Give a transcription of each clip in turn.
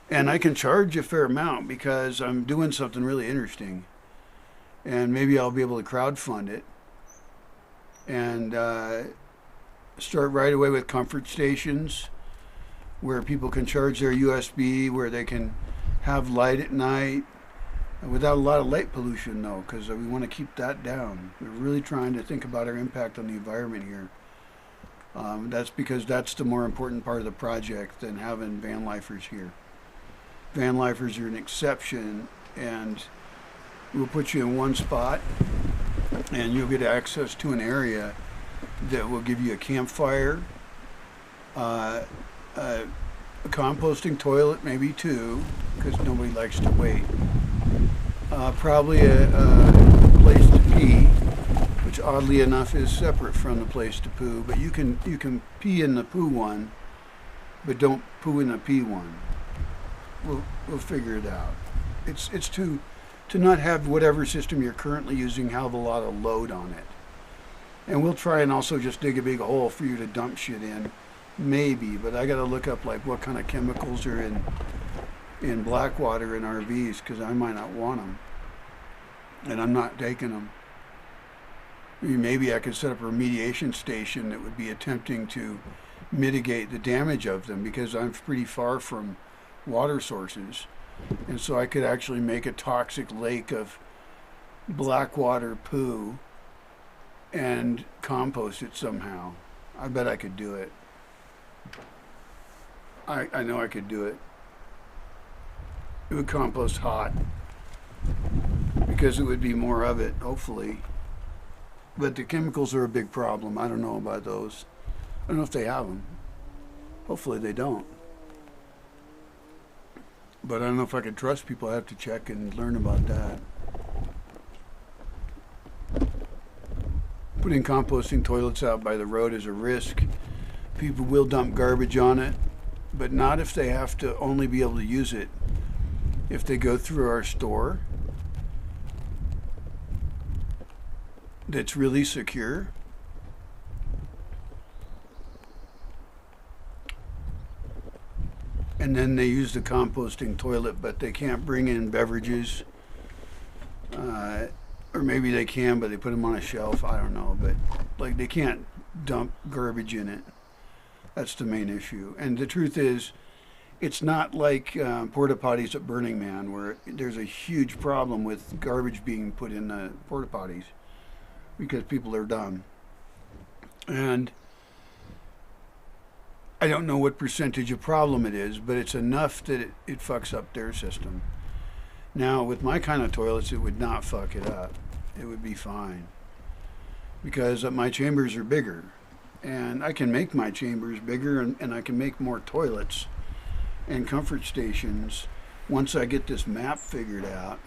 And I can charge a fair amount because I'm doing something really interesting. And maybe I'll be able to crowdfund it and start right away with comfort stations where people can charge their USB, where they can have light at night without a lot of light pollution, though, because we want to keep that down. We're really trying to think about our impact on the environment here. That's because that's the more important part of the project than having van lifers here. Van lifers are an exception, and we'll put you in one spot, and you'll get access to an area that will give you a campfire, uh, a composting toilet, maybe two, because nobody likes to wait. Probably a place to pee, which oddly enough is separate from the place to poo. But you can pee in the poo one, but don't poo in the pee one. We'll figure it out. It's to not have whatever system you're currently using have a lot of load on it. And we'll try and also just dig a big hole for you to dump shit in, maybe. But I got to look up like what kind of chemicals are in blackwater in RVs because I might not want them, and I'm not taking them. I mean, maybe I could set up a remediation station that would be attempting to mitigate the damage of them because I'm pretty far from water sources, and so I could actually make a toxic lake of blackwater poo and compost it somehow. I bet I could do it. I know I could do it. It would compost hot because it would be more of it, hopefully. But the chemicals are a big problem. I don't know about those. I don't know if they have them. Hopefully they don't. But I don't know if I could trust people. I have to check and learn about that. Putting composting toilets out by the road is a risk. People will dump garbage on it, but not if they have to only be able to use it if they go through our store that's really secure. And then they use the composting toilet, but they can't bring in beverages. Or maybe they can, but they put them on a shelf. I don't know. But like they can't dump garbage in it. That's the main issue. And the truth is, it's not like porta potties at Burning Man, where there's a huge problem with garbage being put in the porta potties because people are dumb. And I don't know what percentage of problem it is, but it's enough that it fucks up their system. Now, with my kind of toilets, it would not fuck it up. It would be fine because my chambers are bigger, and I can make my chambers bigger, and I can make more toilets and comfort stations once I get this map figured out.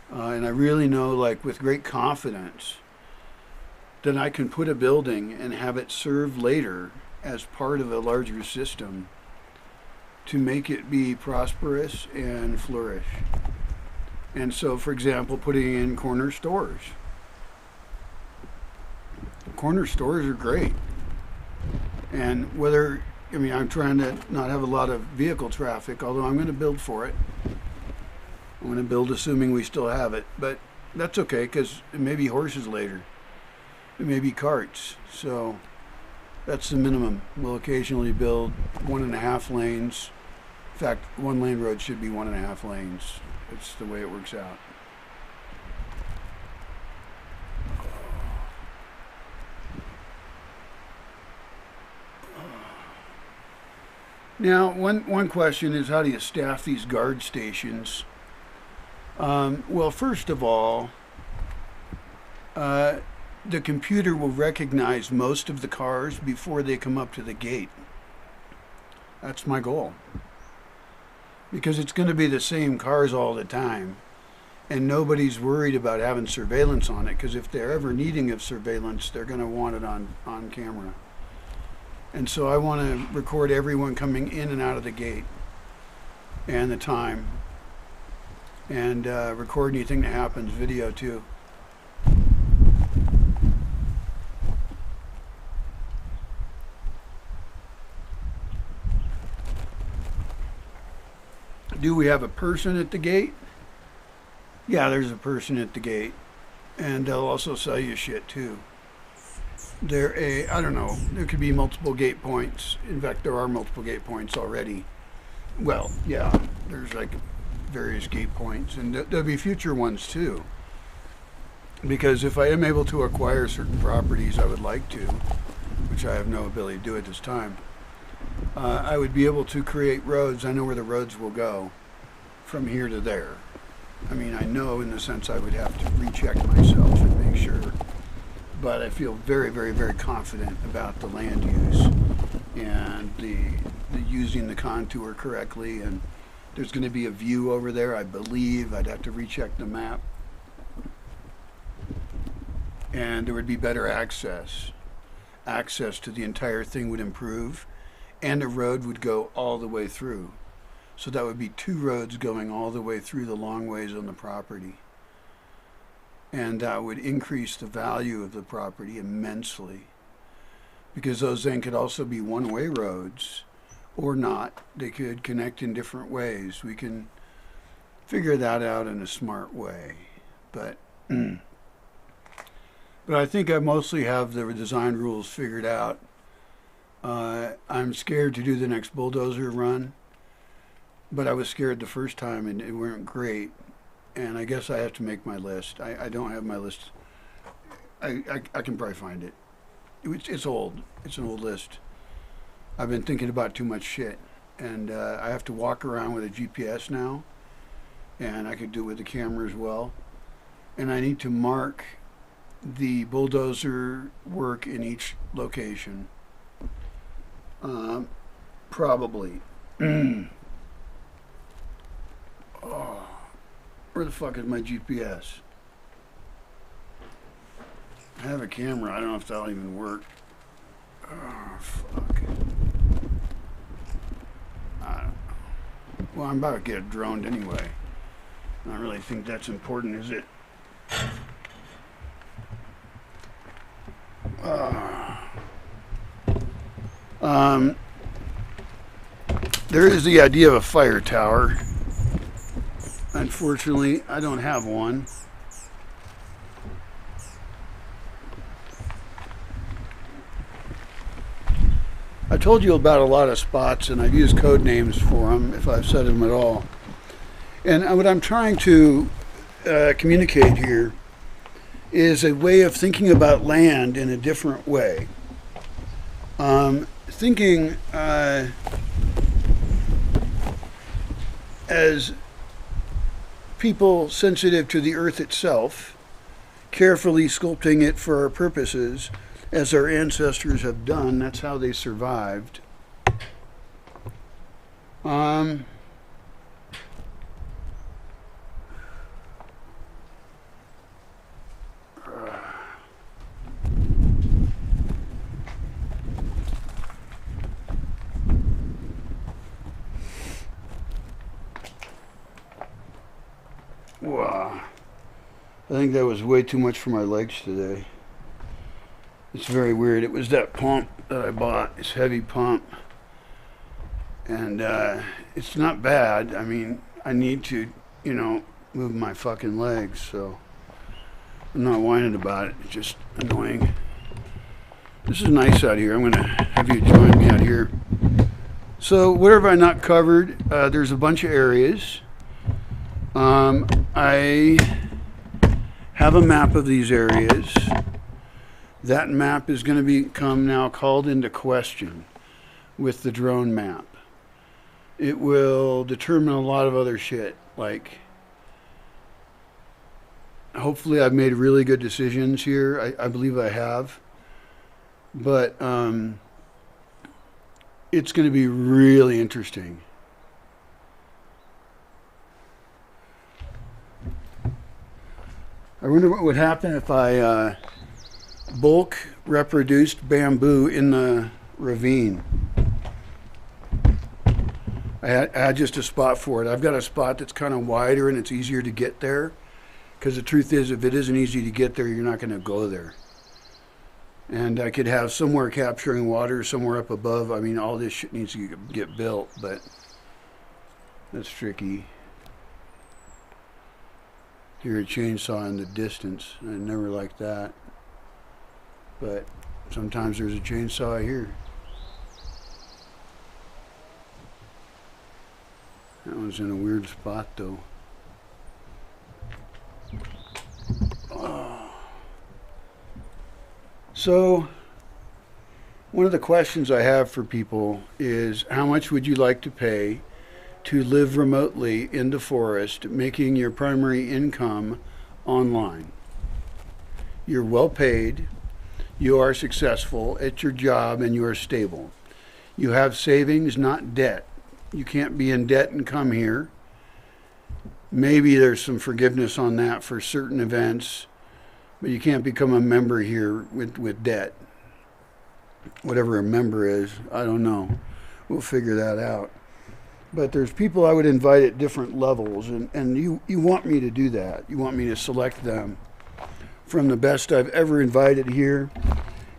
And I really know, like with great confidence, that I can put a building and have it serve later as part of a larger system to make it be prosperous and flourish. And so, for example, putting in corner stores. Corner stores are great. And whether, I mean, I'm trying to not have a lot of vehicle traffic, although I'm going to build for it. I'm going to build assuming we still have it. But that's okay, because it may be horses later. It may be carts. So that's the minimum. We'll occasionally build 1.5 lanes. In fact, 1 lane road should be 1.5 lanes. It's the way it works out. Now, one question is, how do you staff these guard stations? Well, first of all, the computer will recognize most of the cars before they come up to the gate. That's my goal. Because it's going to be the same cars all the time. And nobody's worried about having surveillance on it, because if they're ever needing of surveillance, they're going to want it on camera. And so I want to record everyone coming in and out of the gate and the time. And record anything that happens, video too. Do we have a person at the gate? Yeah, there's a person at the gate. And they'll also sell you shit too. I don't know, there could be multiple gate points. In fact, there are multiple gate points already. Well, yeah, there's like various gate points, and there'll be future ones too. Because if I am able to acquire certain properties, I would like to, which I have no ability to do at this time, I would be able to create roads. I know where the roads will go from here to there. I mean, I know in the sense I would have to recheck myself and make sure, but I feel very, very, very confident about the land use and the using the contour correctly. And there's going to be a view over there, I believe. I'd have to recheck the map. And there would be better access. Access to the entire thing would improve, and the road would go all the way through. So that would be 2 roads going all the way through the long ways on the property. And that would increase the value of the property immensely. Because those then could also be one-way roads, or not. They could connect in different ways. We can figure that out in a smart way. But I think I mostly have the design rules figured out. I'm scared to do the next bulldozer run. But I was scared the first time and it weren't great. And I guess I have to make my list. I don't have my list. I can probably find it. It's old. It's an old list. I've been thinking about too much shit. And I have to walk around with a GPS now. And I could do it with the camera as well. And I need to mark the bulldozer work in each location. Probably. Oh, where the fuck is my GPS? I have a camera. I don't know if that'll even work. Oh, fuck. I don't know. Well, I'm about to get it droned anyway. I don't really think that's important, is it? There is the idea of a fire tower. Unfortunately, I don't have one. I told you about a lot of spots, and I've used code names for them, if I've said them at all. And what I'm trying to communicate here is a way of thinking about land in a different way. Thinking as people sensitive to the earth itself, carefully sculpting it for our purposes, as our ancestors have done. That's how they survived. Wow. I think that was way too much for my legs today. It's very weird. It was that pump that I bought, this heavy pump. And it's not bad. I mean, I need to, move my fucking legs, so I'm not whining about it. It's just annoying. This is nice out here. I'm going to have you join me out here. So what have I not covered? There's a bunch of areas. I have a map of these areas. That map is going to become now called into question with the drone map. It will determine a lot of other shit, like hopefully I've made really good decisions here. I believe I have. But it's going to be really interesting. I wonder what would happen if I bulk reproduced bamboo in the ravine. I had just a spot for it. I've got a spot that's kind of wider and it's easier to get there. Because the truth is, if it isn't easy to get there, you're not going to go there. And I could have somewhere capturing water, somewhere up above. I mean, all this shit needs to get built, but That's tricky. Hear a chainsaw in the distance. I never liked that. But sometimes there's a chainsaw here. That one's in a weird spot though. Oh. So, one of the questions I have for people is, how much would you like to pay to live remotely in the forest, making your primary income online? You're well paid, you are successful at your job, and you are stable. You have savings, not debt. You can't be in debt and come here. Maybe there's some forgiveness on that for certain events, but you can't become a member here with debt. Whatever a member is, I don't know. We'll figure that out. But there's people I would invite at different levels, and you want me to do that. You want me to select them from the best I've ever invited here.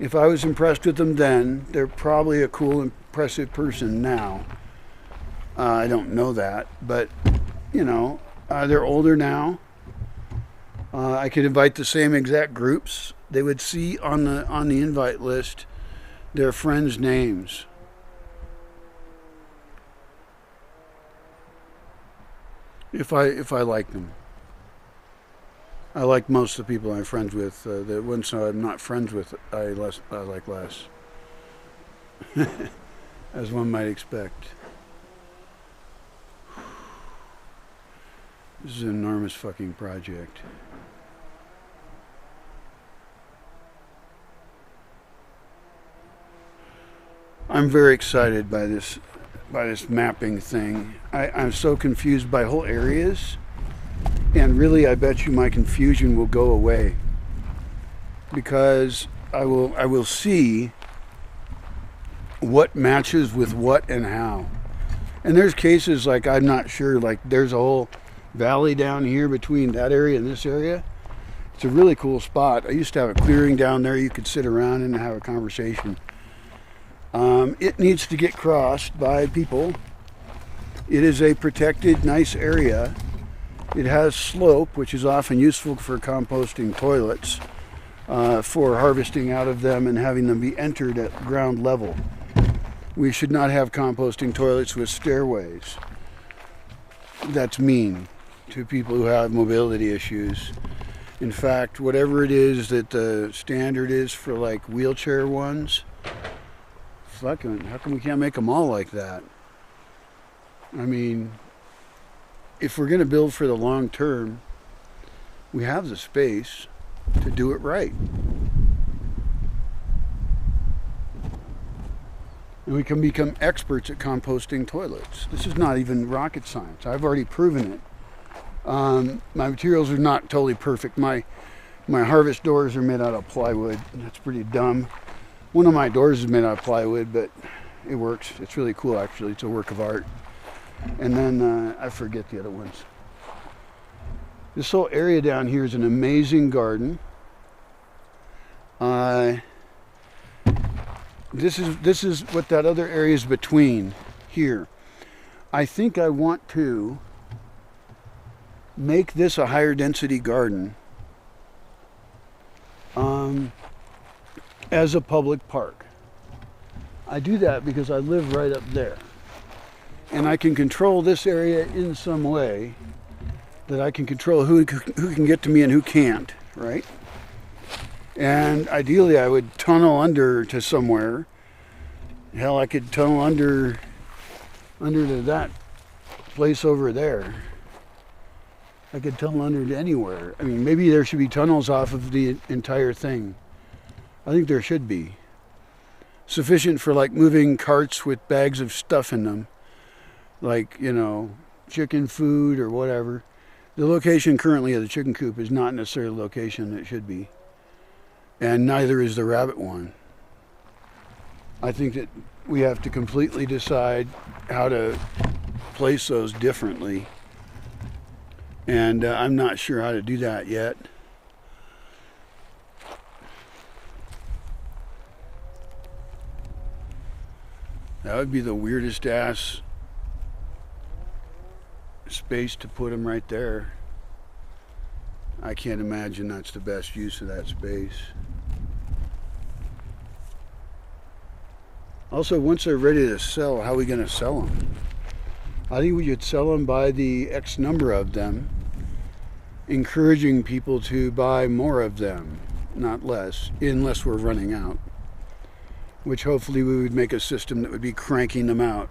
If I was impressed with them then, they're probably a cool, impressive person now. I don't know that, but, you know, they're older now. I could invite the same exact groups. They would see on the invite list their friends' names. If I like them. I like most of the people I'm friends with. The ones I'm not friends with, I like less. As one might expect. This is an enormous fucking project. I'm very excited by this mapping thing. I'm so confused by whole areas, and really I bet you my confusion will go away, because I will see what matches with what and how. And there's cases like I'm not sure, like there's a whole valley down here between that area and this area. It's a really cool spot. I used to have a clearing down there you could sit around and have a conversation. It needs to get crossed by people. It is a protected, nice area. It has slope, which is often useful for composting toilets, for harvesting out of them and having them be entered at ground level. We should not have composting toilets with stairways. That's mean to people who have mobility issues. In fact, whatever it is that the standard is for like wheelchair ones, fucking, how come we can't make them all like that? I mean, if we're going to build for the long term, we have the space to do it right. And we can become experts at composting toilets. This is not even rocket science. I've already proven it. My materials are not totally perfect. My harvest doors are made out of plywood. That's pretty dumb. One of my doors is made out of plywood, but it works. It's really cool, actually. It's a work of art. And then I forget the other ones. This whole area down here is an amazing garden. This is what that other area is between here. I think I want to make this a higher density garden as a public park. I do that because I live right up there. And I can control this area in some way that I can control who can get to me and who can't, right? And ideally I would tunnel under to somewhere. Hell, I could tunnel under to that place over there. I could tunnel under to anywhere. I mean, maybe there should be tunnels off of the entire thing. I think there should be. Sufficient for like moving carts with bags of stuff in them. Like, you know, chicken food or whatever. The location currently of the chicken coop is not necessarily the location it should be. And neither is the rabbit one. I think that we have to completely decide how to place those differently. And I'm not sure how to do that yet. That would be the weirdest ass space to put them right there. I can't imagine that's the best use of that space. Also, once they're ready to sell, how are we going to sell them? I think we should sell them by the X number of them, encouraging people to buy more of them, not less, unless we're running out. Which hopefully we would make a system that would be cranking them out.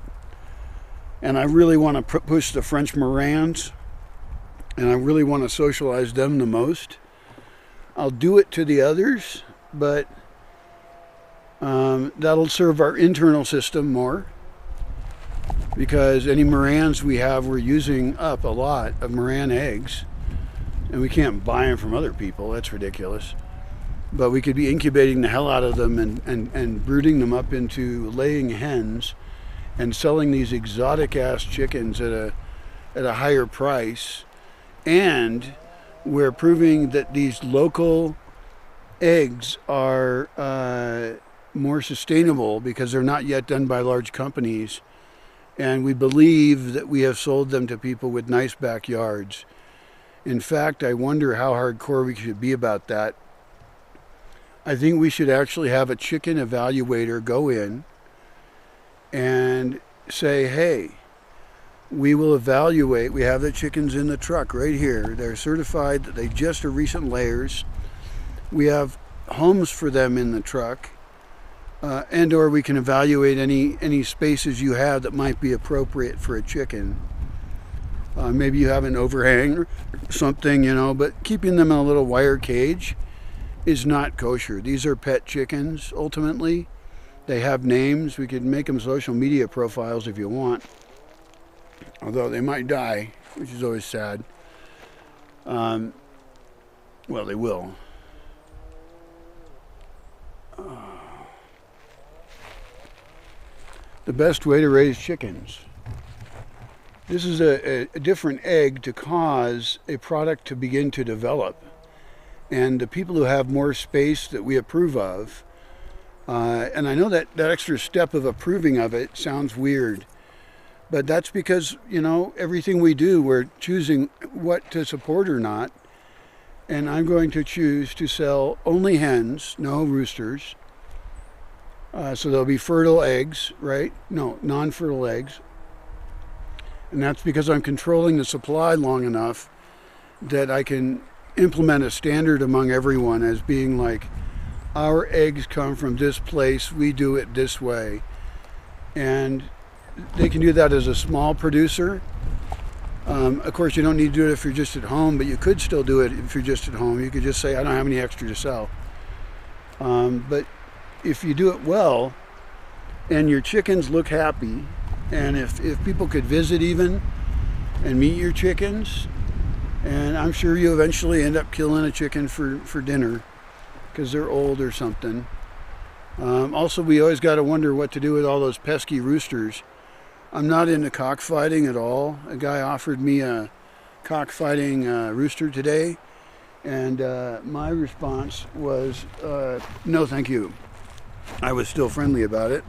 And I really want to push the French Morans, and I really want to socialize them the most. I'll do it to the others, but that'll serve our internal system more, because any Morans we have, we're using up a lot of Moran eggs, and we can't buy them from other people. That's ridiculous. But we could be incubating the hell out of them and brooding them up into laying hens and selling these exotic ass chickens at a higher price. And we're proving that these local eggs are more sustainable because they're not yet done by large companies. And we believe that we have sold them to people with nice backyards. In fact, I wonder how hardcore we should be about that. I think we should actually have a chicken evaluator go in and say, hey, we will evaluate. We have the chickens in the truck right here. They're certified that they just are recent layers. We have homes for them in the truck, and or we can evaluate any spaces you have that might be appropriate for a chicken. Maybe you have an overhang or something, but keeping them in a little wire cage is not kosher. These are pet chickens, ultimately. They have names. We could make them social media profiles if you want. Although they might die, which is always sad. Well, they will. The best way to raise chickens. This is a different egg to cause a product to begin to develop. And the people who have more space that we approve of, and I know that extra step of approving of it sounds weird, but that's because, everything we do, we're choosing what to support or not. And I'm going to choose to sell only hens, no roosters. So there'll be fertile eggs, right? No, non-fertile eggs. And that's because I'm controlling the supply long enough that I can implement a standard among everyone as being like, our eggs come from this place, we do it this way. And they can do that as a small producer. Of course, you don't need to do it if you're just at home, but you could still do it if you're just at home. You could just say, I don't have any extra to sell. But if you do it well, and your chickens look happy, and if people could visit even and meet your chickens, and I'm sure you eventually end up killing a chicken for dinner because they're old or something. Also, we always got to wonder what to do with all those pesky roosters. I'm not into cockfighting at all. A guy offered me a cockfighting rooster today, and my response was, no thank you. I was still friendly about it,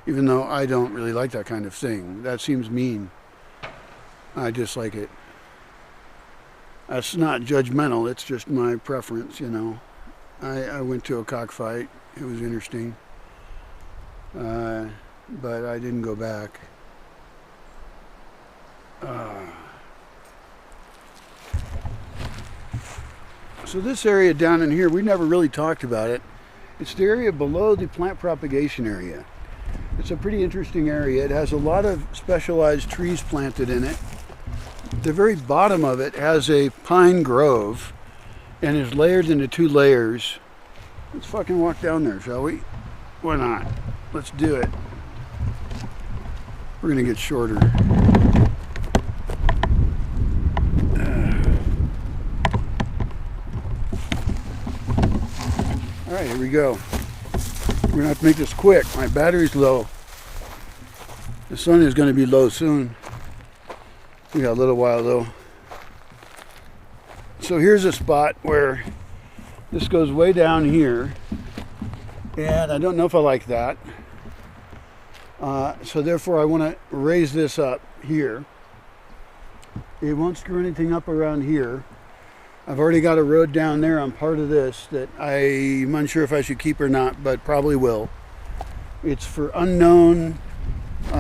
even though I don't really like that kind of thing. That seems mean. I dislike it. That's not judgmental, it's just my preference, I went to a cockfight. It was interesting. But I didn't go back. So this area down in here, we never really talked about it. It's the area below the plant propagation area. It's a pretty interesting area. It has a lot of specialized trees planted in it. The very bottom of it has a pine grove and is layered into 2 layers. Let's fucking walk down there, shall we? Why not? Let's do it. We're gonna get shorter. All right, here we go. We're gonna have to make this quick. My battery's low. The sun is gonna be low soon. We got a little while though. So here's a spot where this goes way down here, and I don't know if I like that. So therefore I want to raise this up here. It won't screw anything up around here. I've already got a road down there on part of this that I'm unsure if I should keep or not, but probably will. It's for unknown